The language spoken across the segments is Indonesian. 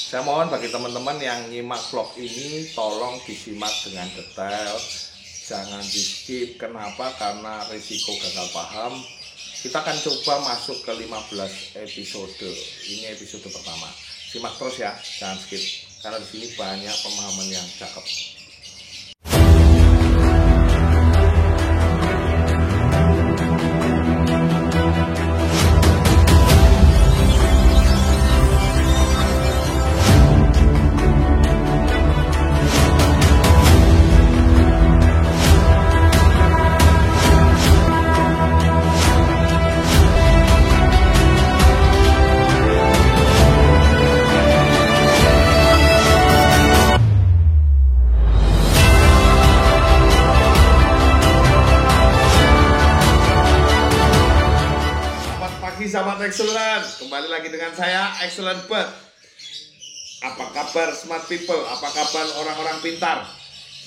Saya mohon bagi teman-teman yang nyimak vlog ini tolong disimak dengan detail, jangan di skip. Kenapa? Karena risiko gagal paham. Kita akan coba masuk ke 15 episode. Ini episode pertama. Simak terus ya, jangan skip. Karena di sini banyak pemahaman yang cakep. Sahabat Excellent, kembali lagi dengan saya Excellent Bird. Apa kabar smart people? Apa kabar orang-orang pintar?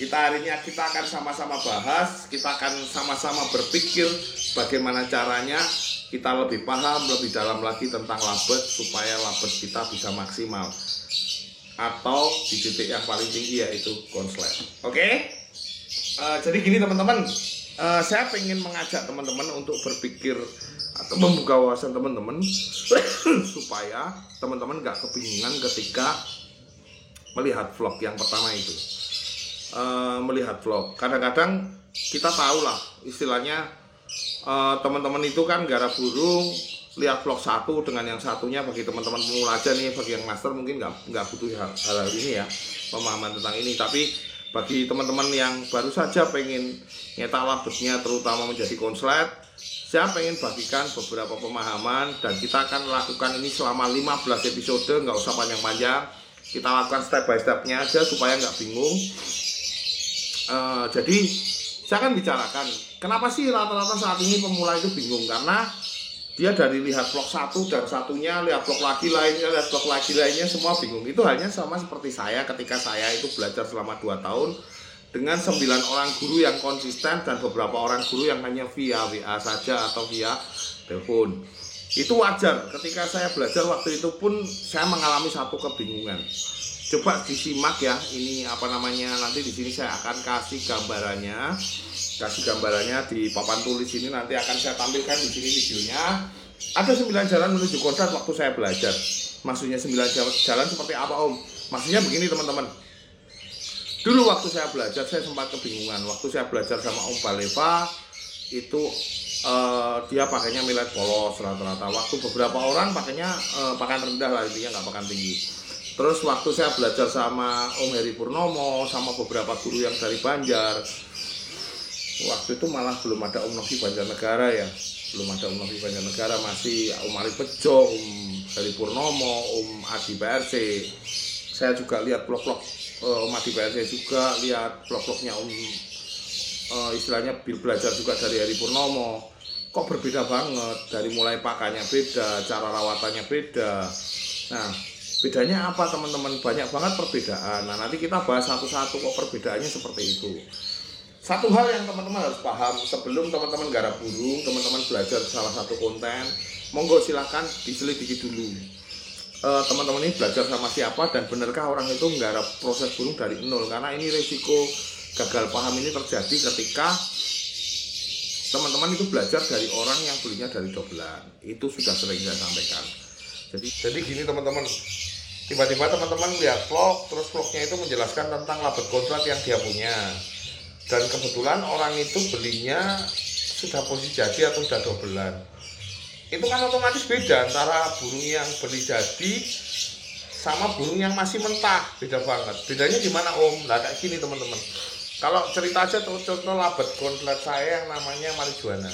Hari ini kita akan sama-sama bahas, kita akan sama-sama berpikir bagaimana caranya kita lebih paham, lebih dalam lagi tentang labet supaya labet kita bisa maksimal atau di titik yang paling tinggi yaitu konslet. Oke? Jadi gini teman-teman, saya ingin mengajak teman-teman untuk berpikir atau membuka wawasan teman-teman supaya teman-teman nggak kebingungan ketika melihat vlog yang pertama itu. Melihat vlog, kadang-kadang kita tahu lah istilahnya, teman-teman itu kan garap burung, lihat vlog satu dengan yang satunya. Bagi teman-teman pemula aja nih, bagi yang master mungkin nggak butuh hal ini ya, pemahaman tentang ini. Tapi bagi teman-teman yang baru saja pengen nyetak labetnya terutama menjadi konslet, saya pengen bagikan beberapa pemahaman dan kita akan lakukan ini selama 15 episode, nggak usah panjang-panjang. Kita lakukan step by stepnya aja supaya nggak bingung. Jadi saya akan bicarakan kenapa sih rata-rata saat ini pemula itu bingung, karena dia dari lihat vlog satu dan satunya, lihat vlog lagi lainnya, lihat vlog lagi lainnya, semua bingung. Itu halnya sama seperti saya ketika saya itu belajar selama 2 tahun dengan 9 orang guru yang konsisten dan beberapa orang guru yang hanya via WA saja atau via telepon. Itu wajar, ketika saya belajar waktu itu pun saya mengalami satu kebingungan. Coba disimak ya, ini apa namanya, nanti di sini saya akan kasih gambarannya di papan tulis ini, nanti akan saya tampilkan di sini videonya. Ada 9 jalan menuju konslet waktu saya belajar. Maksudnya 9 jalan seperti apa Om? Maksudnya begini teman-teman. Dulu waktu saya belajar saya sempat kebingungan. Waktu saya belajar sama Om Baleva itu dia pakainya millet polos rata-rata. Waktu beberapa orang pakainya pakan rendah lah, intinya nggak pakan tinggi. Terus waktu saya belajar sama Om Heri Purnomo, sama beberapa guru yang dari Banjar, waktu itu malah belum ada Om Novi Banjarnegara ya, belum ada Om Novi Banjarnegara, masih Om Ali Bejo, Om Heri Purnomo, Om Adi PRC. Saya juga lihat vlog-vlog Om Adi PRC, juga lihat vlog-vlognya Om, istilahnya belajar juga dari Heri Purnomo. Kok berbeda banget, dari mulai pakainya beda, cara rawatannya beda. Nah, bedanya apa teman-teman? Banyak banget perbedaan. Nah, nanti kita bahas satu-satu kok perbedaannya seperti itu. Satu hal yang teman-teman harus paham, sebelum teman-teman garap burung, teman-teman belajar salah satu konten, monggo silahkan diselidiki dulu. Teman-teman ini belajar sama siapa dan benarkah orang itu nggarap proses burung dari nol, karena ini risiko gagal paham ini terjadi ketika teman-teman itu belajar dari orang yang belinya dari dobelan. Itu sudah sering saya sampaikan. Jadi gini teman-teman, tiba-tiba teman-teman lihat vlog, terus vlognya itu menjelaskan tentang labet konslet yang dia punya, dan kebetulan orang itu belinya sudah posisi jadi atau sudah dobelan. Itu kan otomatis beda antara burung yang beli jadi sama burung yang masih mentah, beda banget. Bedanya gimana Om? Nah kayak gini teman-teman, kalau cerita aja contoh labet konslet saya yang namanya Marijuana.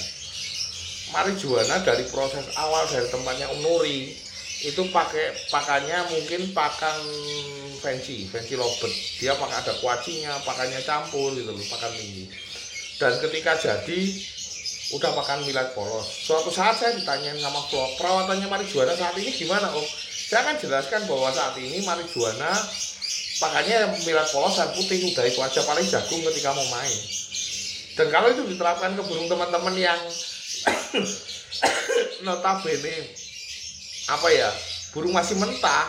Marijuana dari proses awal dari tempatnya Om Nuri itu pakannya mungkin pakan fancy lobet. Dia pakai ada kuacinya, pakannya campur gitu loh, pakan tinggi. Dan ketika jadi udah makan millet polos. Suatu saat saya ditanyain sama vlog, perawatannya Marijuana saat ini gimana Om? Saya akan jelaskan bahwa saat ini Marijuana pakannya millet polos dan putih, udah itu aja, paling jagung ketika mau main. Dan kalau itu diterapkan ke burung teman-teman yang notabene apa ya, burung masih mentah,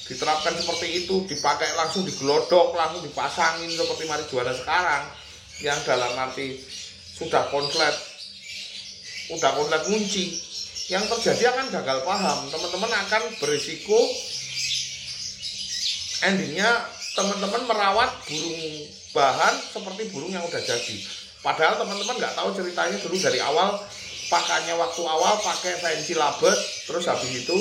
diterapkan seperti itu, dipakai langsung digelodok, langsung dipasangin seperti marijuana sekarang, yang dalam arti sudah konslet kunci, yang terjadi akan gagal paham. Teman-teman akan berisiko endingnya teman-teman merawat burung bahan seperti burung yang udah jadi. Padahal teman-teman nggak tahu ceritanya dulu dari awal, pakannya waktu awal pakai fancy labet, terus habis itu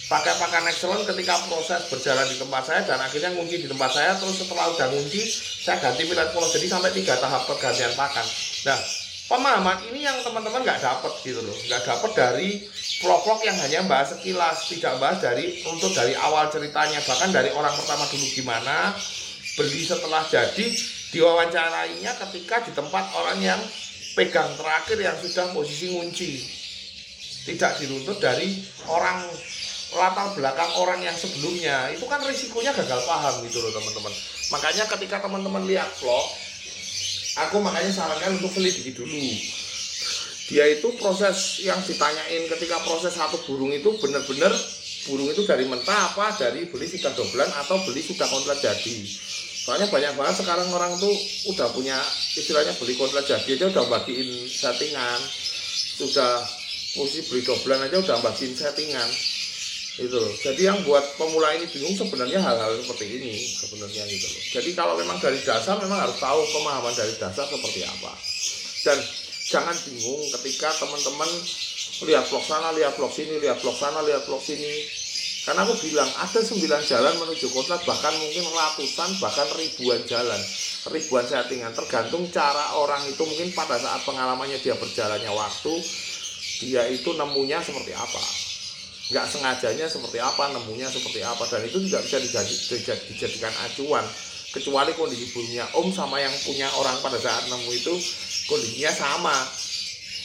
pakai pakan excellent ketika proses berjalan di tempat saya dan akhirnya ngunci di tempat saya. Terus setelah udah ngunci saya ganti millet polos, jadi sampai 3 tahap pergantian pakan. Nah, pemahaman ini yang teman-teman nggak dapat gitu loh, nggak dapat dari vlog-vlog yang hanya bahas sekilas, tidak bahas dari awal ceritanya, bahkan dari orang pertama dulu gimana beli setelah jadi, diwawancarainya ketika di tempat orang yang pegang terakhir yang sudah posisi ngunci, tidak diruntut dari orang latar belakang orang yang sebelumnya. Itu kan risikonya gagal paham gitu loh teman-teman. Makanya ketika teman-teman lihat vlog, aku makanya sarankan untuk selidiki dulu. Dia itu proses yang ditanyain ketika proses satu burung itu benar-benar burung itu dari mentah apa dari beli sudah doblan atau beli sudah kontrak jadi. Soalnya banyak banget sekarang orang tuh udah punya istilahnya beli kontrak jadi aja udah bagiin settingan, sudah posisi beli doblan aja udah bagiin settingan. Itu loh. Jadi yang buat pemula ini bingung sebenarnya hal-hal seperti ini sebenarnya gitu loh. Jadi kalau memang dari dasar memang harus tahu pemahaman dari dasar seperti apa. Dan jangan bingung ketika teman-teman lihat vlog sana, lihat vlog sini, lihat vlog sana, lihat vlog sini. Karena aku bilang ada 9 jalan menuju kontrak, bahkan mungkin ratusan, bahkan ribuan jalan, ribuan settingan. Tergantung cara orang itu mungkin pada saat pengalamannya dia berjalannya waktu, dia itu nemunya seperti apa. Nggak sengajanya seperti apa, nemunya seperti apa, dan itu tidak bisa dijadikan acuan kecuali kondisi burungnya om sama yang punya orang pada saat nemu itu kondisinya sama,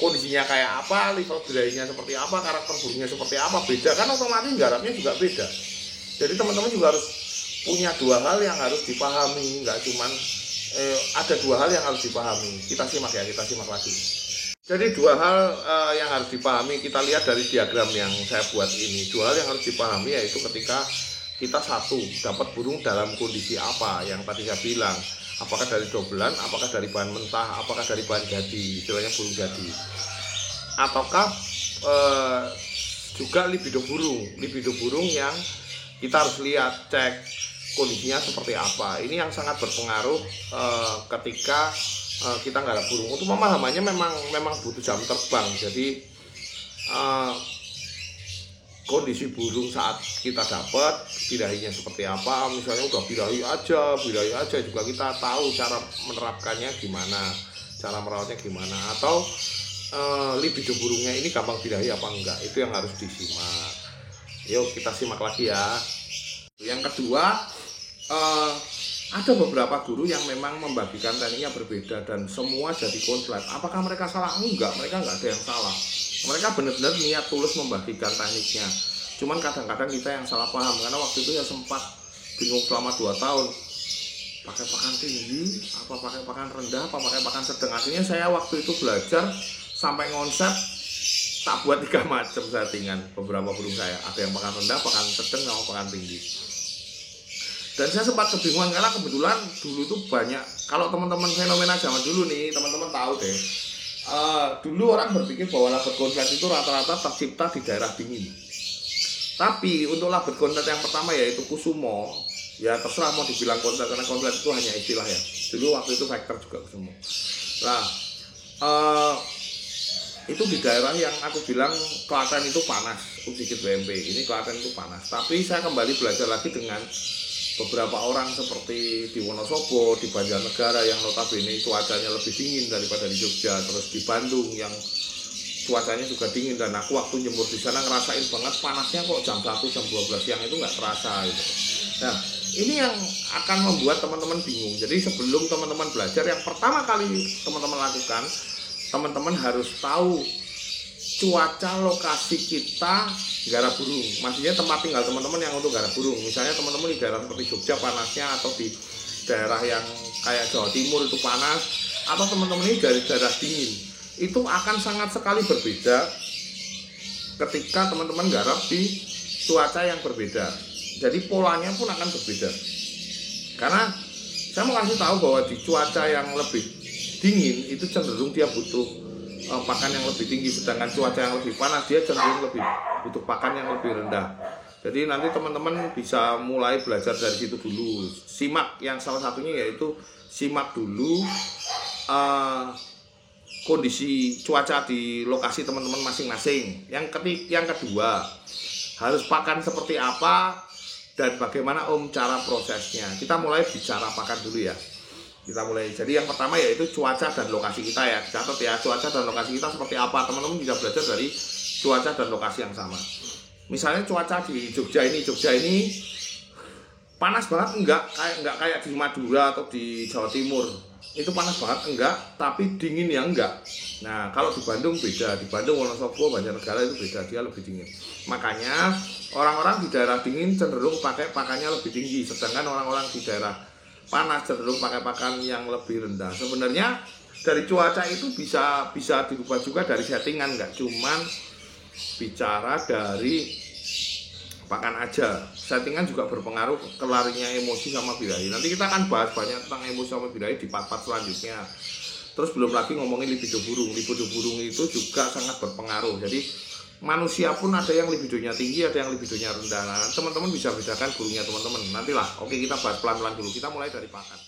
kondisinya kayak apa, level birahinya seperti apa, karakter burungnya seperti apa, beda kan otomatis garapnya juga beda. Jadi teman-teman juga harus punya 2 hal yang harus dipahami, nggak cuman ada 2 hal yang harus dipahami. Kita simak lagi. Jadi 2 hal yang harus dipahami, kita lihat dari diagram yang saya buat ini. 2 hal yang harus dipahami yaitu ketika kita satu dapat burung dalam kondisi apa yang tadi saya bilang, apakah dari doblan, apakah dari bahan mentah, apakah dari bahan jadi, istilahnya burung jadi, ataukah juga libido burung yang kita harus lihat, cek kondisinya seperti apa. Ini yang sangat berpengaruh ketika kita nggak ada burung. Untuk pemahamannya memang butuh jam terbang. Jadi kondisi burung saat kita dapat birahinya seperti apa, misalnya udah birahi aja juga kita tahu cara menerapkannya gimana, cara merawatnya gimana, atau libido burungnya ini gampang birahi apa enggak, itu yang harus disimak. Yuk kita simak lagi ya. Yang kedua, ada beberapa guru yang memang membagikan tekniknya berbeda dan semua jadi konslet. Apakah mereka salah? Enggak, mereka nggak ada yang salah. Mereka benar-benar niat tulus membagikan tekniknya. Cuman kadang-kadang kita yang salah paham, karena waktu itu ya sempat bingung selama 2 tahun. Pakai pakan tinggi, apa pakai pakan rendah, apa pakai pakan sedang. Akhirnya saya waktu itu belajar sampai konsep tak buat 3 macam settingan beberapa burung saya. Ada yang pakan rendah, pakan sedang, sama pakan tinggi. Dan saya sempat kebingungan karena kebetulan dulu tuh banyak, kalau teman-teman fenomena zaman dulu nih, teman-teman tahu deh, dulu orang berpikir bahwa labet konslet itu rata-rata tercipta di daerah dingin. Tapi untuk labet konslet yang pertama yaitu Kusumo, ya terserah mau dibilang konslet karena konslet itu hanya istilah ya. Dulu waktu itu Vector juga Kusumo. Nah, itu di daerah yang aku bilang Klaten itu panas, sedikit BMP. Ini Klaten itu panas. Tapi saya kembali belajar lagi dengan beberapa orang seperti di Wonosobo, di Banjarnegara yang notabene cuacanya lebih dingin daripada di Jogja, terus di Bandung yang cuacanya juga dingin, dan aku waktu jemur di sana ngerasain banget panasnya kok jam 1, jam 12 siang itu nggak terasa gitu. Nah, ini yang akan membuat teman-teman bingung. Jadi sebelum teman-teman belajar, yang pertama kali teman-teman lakukan, teman-teman harus tahu cuaca lokasi kita garap burung, maksudnya tempat tinggal teman-teman yang untuk garap burung. Misalnya teman-teman di daerah seperti Jogja panasnya, atau di daerah yang kayak Jawa Timur itu panas, atau teman-teman ini dari daerah dingin, itu akan sangat sekali berbeda ketika teman-teman garap di cuaca yang berbeda. Jadi polanya pun akan berbeda. Karena saya mau kasih tahu bahwa di cuaca yang lebih dingin itu cenderung dia butuh pakan yang lebih tinggi, sedangkan cuaca yang lebih panas dia cenderung lebih butuh pakan yang lebih rendah. Jadi nanti teman-teman bisa mulai belajar dari situ dulu. Simak yang salah satunya yaitu simak dulu kondisi cuaca di lokasi teman-teman masing-masing. Yang kedua, harus pakan seperti apa dan bagaimana cara prosesnya. Kita mulai bicara pakan dulu ya. Kita mulai. Jadi yang pertama yaitu cuaca dan lokasi kita ya. Catat ya, cuaca dan lokasi kita seperti apa. Teman-teman bisa belajar dari cuaca dan lokasi yang sama. Misalnya cuaca di Jogja ini panas banget enggak kayak di Madura atau di Jawa Timur. Itu panas banget enggak, tapi dingin ya enggak. Nah, kalau di Bandung beda. Di Bandung, Wonosobo, Banjarnegara itu beda, dia lebih dingin. Makanya orang-orang di daerah dingin cenderung pakai pakannya lebih tinggi, sedangkan orang-orang di daerah panas cenderung pakai pakan yang lebih rendah. Sebenarnya dari cuaca itu bisa dirubah juga dari settingan, enggak cuman bicara dari pakan aja. Settingan juga berpengaruh ke larinya emosi sama birahi. Nanti kita akan bahas banyak tentang emosi sama birahi di part-part selanjutnya. Terus belum lagi ngomongin libido burung. Libido burung itu juga sangat berpengaruh. Jadi manusia pun ada yang libidonya tinggi, ada yang libidonya rendah. Nah, teman-teman bisa bedakan burungnya teman-teman. Nantilah, oke, kita bahas pelan-pelan dulu. Kita mulai dari pakan.